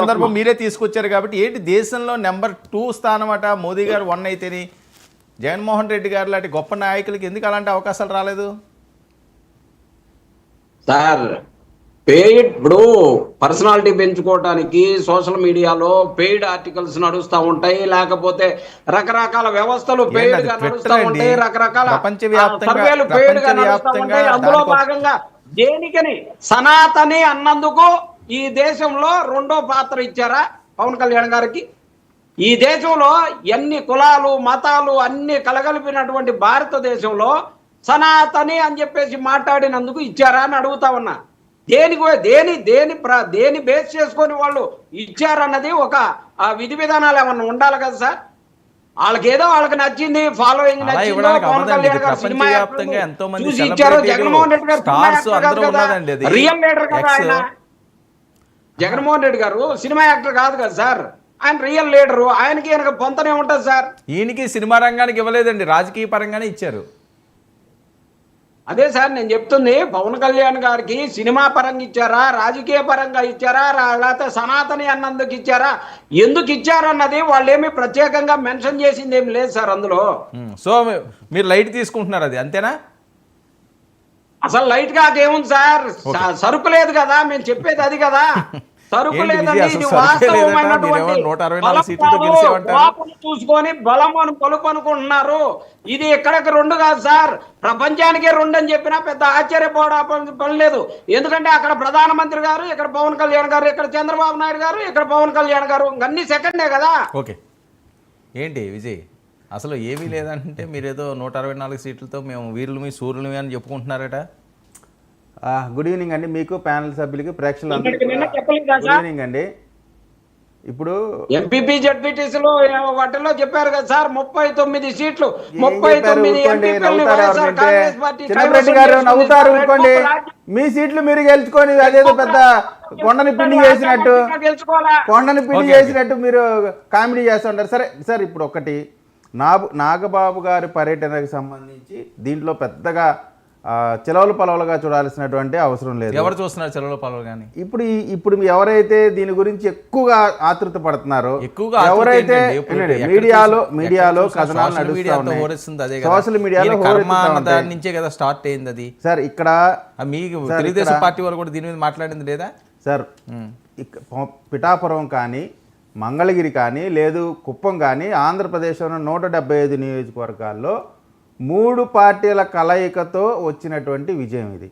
సందర్భం మీరే తీసుకొచ్చారు కాబట్టి ఏంటి దేశంలో నెంబర్ 2 స్థానం అట, మోదీ గారు 1 అయితేని జగన్మోహన్ రెడ్డి గారు లాంటి గొప్ప నాయకులకి ఎందుకు అలాంటి అవకాశాలు రాలేదు? సార్ పెయిడ్ ఇప్పుడు పర్సనాలిటీ పెంచుకోవడానికి సోషల్ మీడియాలో పెయిడ్ ఆర్టికల్స్ నడుస్తూ ఉంటాయి, లేకపోతే రకరకాల వ్యవస్థలు పెయిడ్ గా నడుస్తూ ఉంటాయి, రకరకాల సర్వేలు పెయిడ్ గా నడుస్తూ ఉంటాయి. అందులో భాగంగా దేనికని సనాతని అన్నందుకు ఈ దేశంలో 2వ పాత్ర ఇచ్చారా పవన్ కళ్యాణ్ గారికి? ఈ దేశంలో ఎన్ని కులాలు మతాలు అన్ని కలగలిపినటువంటి భారతదేశంలో సనాతని అని చెప్పేసి మాట్లాడినందుకు ఇచ్చారా అని అడుగుతా ఉన్నా. దేని బేస్ చేసుకొని వాళ్ళు ఇచ్చారన్నది ఒక విధి విధానాలు ఏమన్నా ఉండాలి కదా సార్. వాళ్ళకి నచ్చింది ఫాలోయింగ్ నచ్చిందో పవన్ కళ్యాణ్ గారు సినిమా చూసి ఇచ్చారో, జగన్మోహన్ రెడ్డి గారు రియల్ లీడర్ కదా ఆయన. జగన్మోహన్ రెడ్డి గారు సినిమా యాక్టర్ కాదు కదా సార్, ఆయన రియల్ లీడరు. ఆయనకి ఈయనకి పొంతనే ఉంటుంది సార్. ఈయనకి సినిమా రంగానికి ఇవ్వలేదండి, రాజకీయ పరంగానే ఇచ్చారు. అదే సార్ నేను చెప్తుంది, పవన్ కళ్యాణ్ గారికి సినిమా పరంగా ఇచ్చారా, రాజకీయ పరంగా ఇచ్చారా, లేకపోతే సనాతని అన్నందుకు ఇచ్చారా, ఎందుకు ఇచ్చారన్నది వాళ్ళు ఏమి ప్రత్యేకంగా మెన్షన్ చేసింది ఏమి లేదు సార్ అందులో. సో మీరు లైట్ తీసుకుంటున్నారు, అది అంతేనా? అసలు లైట్ గా ఏముంది సార్, సరుకు లేదు కదా, మేము చెప్పేది అది కదా. సరుకు లేదండి, ఇది వాస్తవమైనటువంటి చూసుకొని బలం అని పలుపు అనుకుంటున్నారు. ఇది ఎక్కడికి 2 కాదు సార్, ప్రపంచానికే 2 అని చెప్పినా పెద్ద ఆశ్చర్యపోవడం పని లేదు. ఎందుకంటే అక్కడ ప్రధానమంత్రి గారు, ఇక్కడ పవన్ కళ్యాణ్ గారు, ఇక్కడ చంద్రబాబు నాయుడు గారు, ఇక్కడ పవన్ కళ్యాణ్ గారు, అన్ని సెకండే కదా. ఓకే, ఏంటి విజయ్ అసలు ఏమీ లేదంటే మీరేదో 164 సీట్లతో మేము వీరులమి సూర్యులమి అని చెప్పుకుంటున్నారట. గుడ్ ఈవినింగ్ అండి మీకు, ప్యానల్ సభ్యులకి, ప్రేక్షకులందరికీ గుడ్ ఈవినింగ్ అండి. ఇప్పుడు ఎంపీపీ జడ్పీటీసీలో వాటిలో చెప్పారు కదా సార్ 39 సీట్లు, 39 చిన్నరెడ్డి గారు నవ్వుతారు అనుకోండి. మీ సీట్లు మీరు గెలుచుకొని అదేదో పెద్ద కొండని పిండి చేసినట్టు మీరు కామెడీ చేస్తుంటారు. సరే సార్, ఇప్పుడు ఒకటి నాగబాబు గారి పర్యటనకు సంబంధించి దీంట్లో పెద్దగా చిలవలు పలవలుగా చూడాల్సినటువంటి అవసరం లేదు. ఎవరు చూస్తున్నారు చిలవలు పలవలు? కానీ ఇప్పుడు ఎవరైతే దీని గురించి ఎక్కువగా ఆతృత పడుతున్నారో, ఎవరైతే మీడియాలో కథనాలు నడుస్తున్నాయి, సోషల్ మీడియాలో నుంచే కదా స్టార్ట్ అయింది అది సార్. ఇక్కడ మీకు తెలుగుదేశం పార్టీ వాళ్ళు కూడా దీని మీద మాట్లాడింది లేదా సార్? పిఠాపురం కానీ, మంగళగిరి కానీ, లేదు కుప్పం కానీ, ఆంధ్రప్రదేశ్లోని 175 నియోజకవర్గాల్లో 3 పార్టీల కలయికతో వచ్చినటువంటి విజయం ఇది.